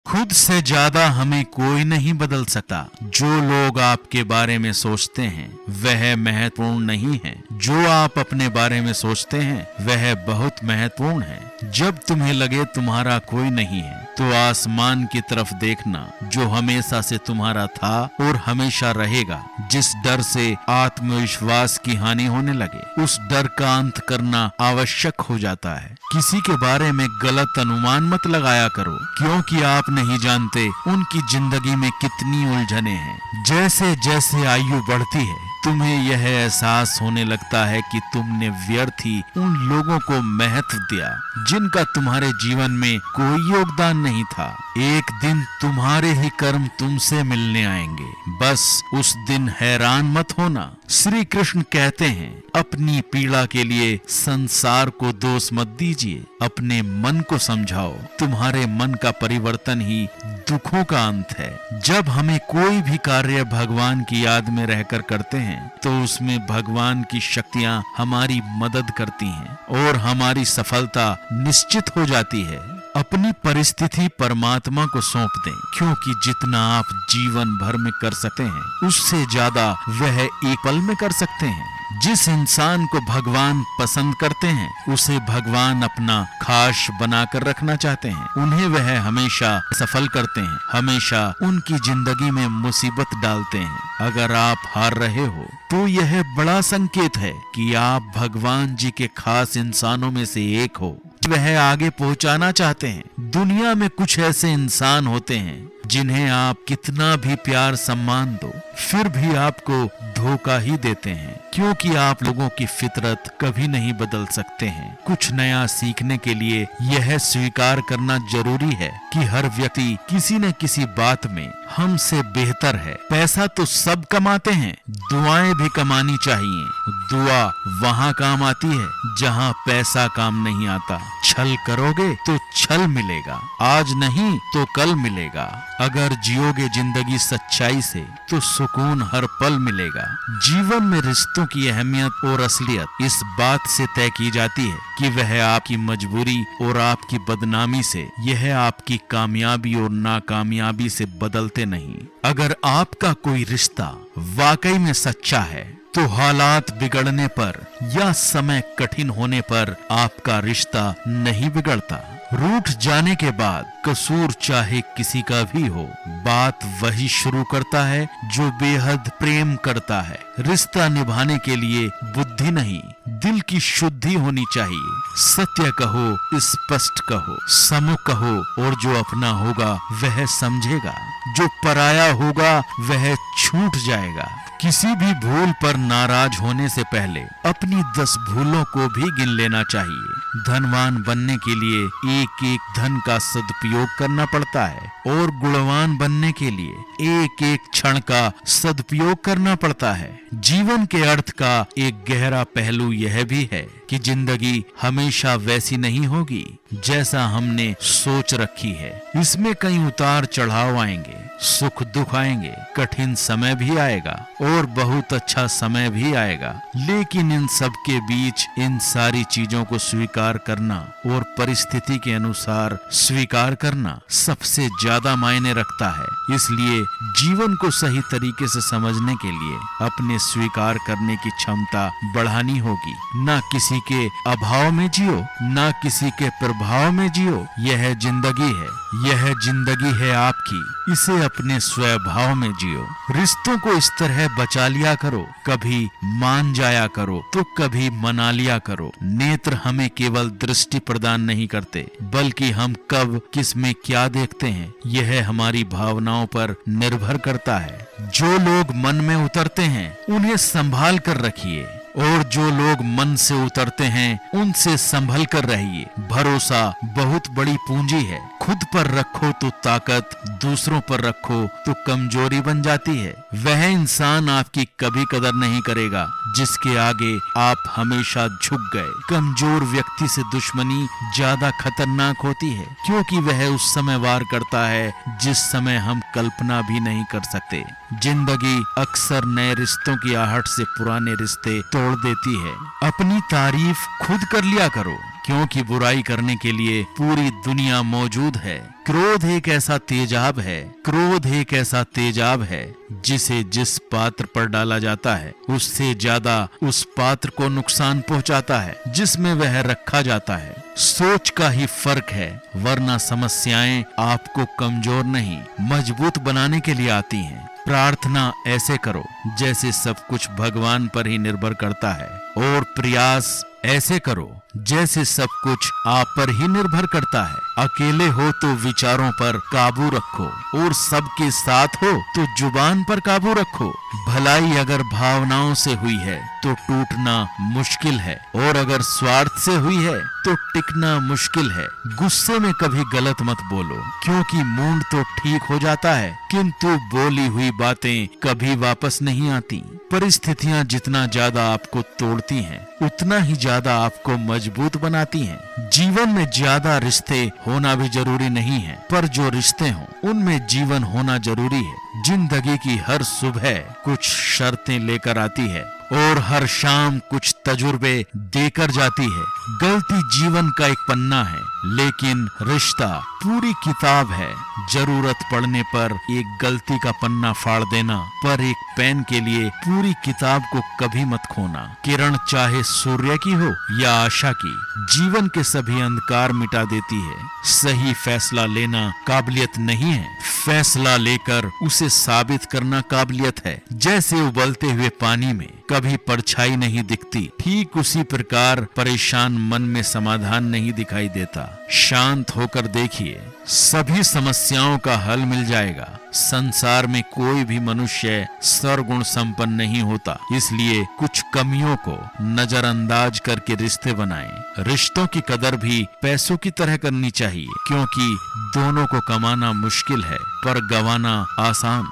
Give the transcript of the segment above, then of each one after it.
खुद से ज्यादा हमें कोई नहीं बदल सकता। जो लोग आपके बारे में सोचते हैं वह महत्वपूर्ण नहीं है। जो आप अपने बारे में सोचते हैं वह बहुत महत्वपूर्ण है। जब तुम्हें लगे तुम्हारा कोई नहीं है तो आसमान की तरफ देखना जो हमेशा से तुम्हारा था और हमेशा रहेगा। जिस डर से आत्मविश्वास की हानि होने लगे उस डर का अंत करना आवश्यक हो जाता है। किसी के बारे में गलत अनुमान मत लगाया करो, क्योंकि आप नहीं जानते उनकी जिंदगी में कितनी उलझने हैं। जैसे जैसे आयु बढ़ती है तुम्हें यह एहसास होने लगता है कि तुमने व्यर्थ ही उन लोगों को महत्व दिया जिनका तुम्हारे जीवन में कोई योगदान नहीं था। एक दिन तुम्हारे ही कर्म तुमसे मिलने आएंगे, बस उस दिन हैरान मत होना। श्री कृष्ण कहते हैं, अपनी पीड़ा के लिए संसार को दोष मत दीजिए, अपने मन को समझाओ। तुम्हारे मन का परिवर्तन ही दुखों का अंत है। जब हमें कोई भी कार्य भगवान की याद में रहकर करते हैं तो उसमें भगवान की शक्तियां हमारी मदद करती हैं और हमारी सफलता निश्चित हो जाती है। अपनी परिस्थिति परमात्मा को सौंप दें, क्योंकि जितना आप जीवन भर में कर सकते हैं उससे ज्यादा वह एक पल में कर सकते हैं। जिस इंसान को भगवान पसंद करते हैं उसे भगवान अपना खास बनाकर रखना चाहते हैं। उन्हें वह हमेशा सफल करते हैं, हमेशा उनकी जिंदगी में मुसीबत डालते हैं। अगर आप हार रहे हो तो यह बड़ा संकेत है कि आप भगवान जी के खास इंसानों में से एक हो, वह आगे पहुंचाना चाहते हैं। दुनिया में कुछ ऐसे इंसान होते हैं जिन्हें आप कितना भी प्यार सम्मान दो फिर भी आपको धोखा ही देते हैं, क्योंकि आप लोगों की फितरत कभी नहीं बदल सकते हैं। कुछ नया सीखने के लिए यह स्वीकार करना जरूरी है कि हर व्यक्ति किसी न किसी बात में हमसे बेहतर है। पैसा तो सब कमाते हैं, दुआएं भी कमानी चाहिए। दुआ वहाँ काम आती है जहाँ पैसा काम नहीं आता। छल करोगे तो छल मिलेगा, आज नहीं तो कल मिलेगा। अगर जियोगे जिंदगी सच्चाई से तो सुकून हर पल मिलेगा। जीवन में रिश्तों की अहमियत और असलियत इस बात से तय की जाती है कि वह आपकी मजबूरी और आपकी बदनामी से, यह आपकी कामयाबी और नाकामयाबी से बदलते नहीं। अगर आपका कोई रिश्ता वाकई में सच्चा है तो हालात बिगड़ने पर या समय कठिन होने पर आपका रिश्ता नहीं बिगड़ता। रूठ जाने के बाद कसूर चाहे किसी का भी हो, बात वही शुरू करता है जो बेहद प्रेम करता है। रिश्ता निभाने के लिए बुद्धि नहीं, दिल की शुद्धि होनी चाहिए। सत्य कहो, स्पष्ट कहो, सम्मुख कहो और जो अपना होगा वह समझेगा, जो पराया होगा वह छूट जाएगा। किसी भी भूल पर नाराज होने से पहले अपनी 10 भूलों को भी गिन लेना चाहिए। धनवान बनने के लिए एक एक धन का सदुपयोग करना पड़ता है और गुणवान बनने के लिए एक एक क्षण का सदुपयोग करना पड़ता है। जीवन के अर्थ का एक गहरा पहलू यह भी है कि जिंदगी हमेशा वैसी नहीं होगी जैसा हमने सोच रखी है। इसमें कई उतार चढ़ाव आएंगे, सुख दुख आएंगे, कठिन समय भी आएगा और बहुत अच्छा समय भी आएगा। लेकिन इन सब के बीच इन सारी चीजों को स्वीकार करना और परिस्थिति के अनुसार स्वीकार करना सबसे ज्यादा मायने रखता है। इसलिए जीवन को सही तरीके से समझने के लिए अपने स्वीकार करने की क्षमता बढ़ानी होगी। ना किसी के अभाव में जियो, ना किसी के प्रभाव में जियो। यह जिंदगी है, यह जिंदगी है आपकी, इसे अपने स्वभाव में जियो। रिश्तों को इस तरह बचा लिया करो, कभी मान जाया करो तो कभी मना लिया करो। नेत्र हमें केवल दृष्टि प्रदान नहीं करते, बल्कि हम कब किस में क्या देखते हैं यह हमारी भावनाओं पर निर्भर करता है। जो लोग मन में उतरते हैं उन्हें संभाल कर रखिए और जो लोग मन से उतरते हैं उनसे संभल कर रहिए। भरोसा बहुत बड़ी पूंजी है। खुद पर रखो तो ताकत, दूसरों पर रखो तो कमजोरी बन जाती है। वह इंसान आपकी कभी कदर नहीं करेगा जिसके आगे आप हमेशा झुक गए। कमजोर व्यक्ति से दुश्मनी ज्यादा खतरनाक होती है, क्योंकि वह उस समय वार करता है जिस समय हम कल्पना भी नहीं कर सकते। जिंदगी अक्सर नए रिश्तों की आहट से पुराने रिश्ते तोड़ देती है। अपनी तारीफ खुद कर लिया करो। क्योंकि बुराई करने के लिए पूरी दुनिया मौजूद है। क्रोध एक ऐसा तेजाब है, क्रोध एक ऐसा तेजाब है जिसे जिस पात्र पर डाला जाता है उससे ज्यादा उस पात्र को नुकसान पहुंचाता है जिसमें वह रखा जाता है। सोच का ही फर्क है, वरना समस्याएं आपको कमजोर नहीं मजबूत बनाने के लिए आती हैं। प्रार्थना ऐसे करो जैसे सब कुछ भगवान पर ही निर्भर करता है, और प्रयास ऐसे करो जैसे सब कुछ आप पर ही निर्भर करता है। अकेले हो तो विचारों पर काबू रखो, और सबके साथ हो तो जुबान पर काबू रखो। भलाई अगर भावनाओं से हुई है तो टूटना मुश्किल है, और अगर स्वार्थ से हुई है तो टिकना मुश्किल है। गुस्से में कभी गलत मत बोलो, क्योंकि मूड तो ठीक हो जाता है किंतु बोली हुई बातें कभी वापस नहीं आती। परिस्थितियां जितना ज्यादा आपको तोड़ती हैं उतना ही ज्यादा आपको मजबूत बनाती हैं। जीवन में ज्यादा रिश्ते होना भी जरूरी नहीं है, पर जो रिश्ते हों उनमें जीवन होना जरूरी है। जिंदगी की हर सुबह कुछ शर्तें लेकर आती है और हर शाम कुछ तजुर्बे देकर जाती है। गलती जीवन का एक पन्ना है, लेकिन रिश्ता पूरी किताब है। जरूरत पड़ने पर एक गलती का पन्ना फाड़ देना, पर एक पेन के लिए पूरी किताब को कभी मत खोना। किरण चाहे सूर्य की हो या आशा की, जीवन के सभी अंधकार मिटा देती है। सही फैसला लेना काबिलियत नहीं है, फैसला लेकर उसे साबित करना काबिलियत है। जैसे उबलते हुए पानी में कभी परछाई नहीं दिखती, ठीक उसी प्रकार परेशान मन में समाधान नहीं दिखाई देता। शांत होकर देखिए, सभी समस्याओं का हल मिल जाएगा। संसार में कोई भी मनुष्य सर्वगुण संपन्न नहीं होता, इसलिए कुछ कमियों को नजरअंदाज करके रिश्ते बनाएं। रिश्तों की कदर भी पैसों की तरह करनी चाहिए, क्योंकि दोनों को कमाना मुश्किल है पर गंवाना आसान।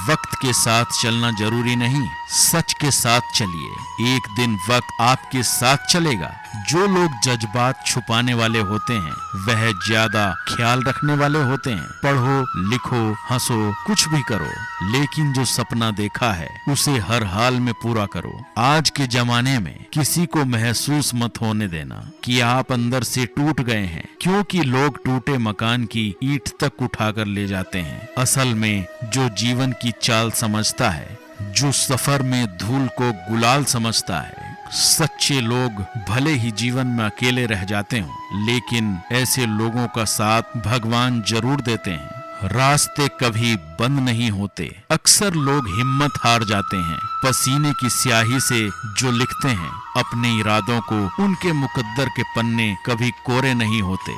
वक्त के साथ चलना जरूरी नहीं, सच के साथ चलिए। एक दिन वक्त आपके साथ चलेगा। जो लोग जज्बात छुपाने वाले होते हैं वह ज्यादा ख्याल रखने वाले होते हैं। पढ़ो, लिखो, हंसो, कुछ भी करो, लेकिन जो सपना देखा है उसे हर हाल में पूरा करो। आज के जमाने में किसी को महसूस मत होने देना कि आप अंदर से टूट गए हैं, क्योंकि लोग टूटे मकान की ईंट तक उठाकर ले जाते हैं। असल में जो जीवन की चाल समझता है, जो सफर में धूल को गुलाल समझता है, सच्चे लोग भले ही जीवन में अकेले रह जाते हों, लेकिन ऐसे लोगों का साथ भगवान जरूर देते हैं। रास्ते कभी बंद नहीं होते। अक्सर लोग हिम्मत हार जाते हैं। पसीने की स्याही से जो लिखते हैं अपने इरादों को, उनके मुकद्दर के पन्ने कभी कोरे नहीं होते।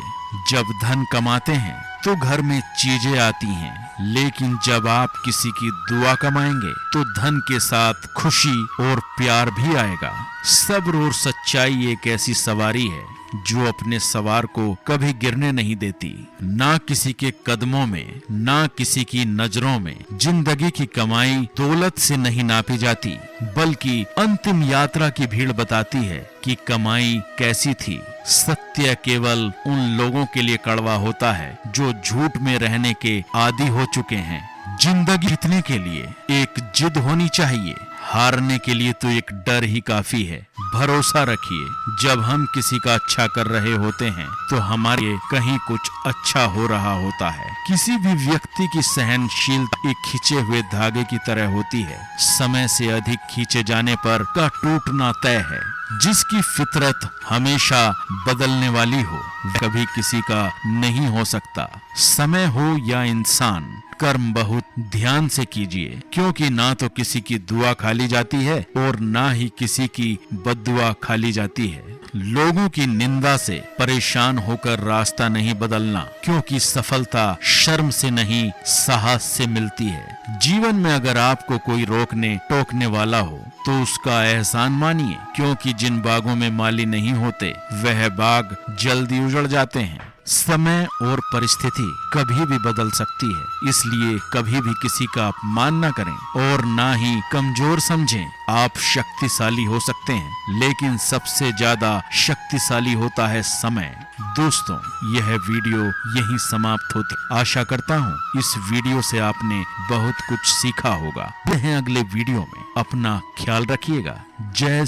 जब धन कमाते हैं तो घर में चीजें आती हैं, लेकिन जब आप किसी की दुआ कमाएंगे तो धन के साथ खुशी और प्यार भी आएगा। सब्र और सच्चाई एक ऐसी सवारी है जो अपने सवार को कभी गिरने नहीं देती। ना किसी के कदमों में, ना किसी की नजरों में। जिंदगी की कमाई दौलत से नहीं नापी जाती, बल्कि अंतिम यात्रा की भीड़ बताती है कि कमाई कैसी थी। सत्य केवल उन लोगों के लिए कड़वा होता है जो झूठ में रहने के आदी हो चुके हैं। जिंदगी जीतने के लिए एक जिद होनी चाहिए, हारने के लिए तो एक डर ही काफी है। भरोसा रखिए, जब हम किसी का अच्छा कर रहे होते हैं तो हमारे लिए कहीं कुछ अच्छा हो रहा होता है। किसी भी व्यक्ति की सहनशीलता एक खींचे हुए धागे की तरह होती है। समय से अधिक खींचे जाने पर का टूटना तय है। जिसकी फितरत हमेशा बदलने वाली हो कभी किसी का नहीं हो सकता। समय हो या इंसान, कर्म बहुत ध्यान से कीजिए, क्योंकि ना तो किसी की दुआ खाली जाती है और ना ही किसी की बद्दुआ खाली जाती है। लोगों की निंदा से परेशान होकर रास्ता नहीं बदलना, क्योंकि सफलता शर्म से नहीं साहस से मिलती है। जीवन में अगर आपको कोई रोकने टोकने वाला हो तो उसका एहसान मानिए, क्योंकि जिन बागों में माली नहीं होते वह बाग जल्दी उजड़ जाते हैं। समय और परिस्थिति कभी भी बदल सकती है, इसलिए कभी भी किसी का अपमान न करें और ना ही कमजोर समझें। आप शक्तिशाली हो सकते हैं, लेकिन सबसे ज्यादा शक्तिशाली होता है समय। दोस्तों, यह वीडियो यहीं समाप्त होती। आशा करता हूँ इस वीडियो से आपने बहुत कुछ सीखा होगा। मिलते हैं अगले वीडियो में। अपना ख्याल रखिएगा। जय श्री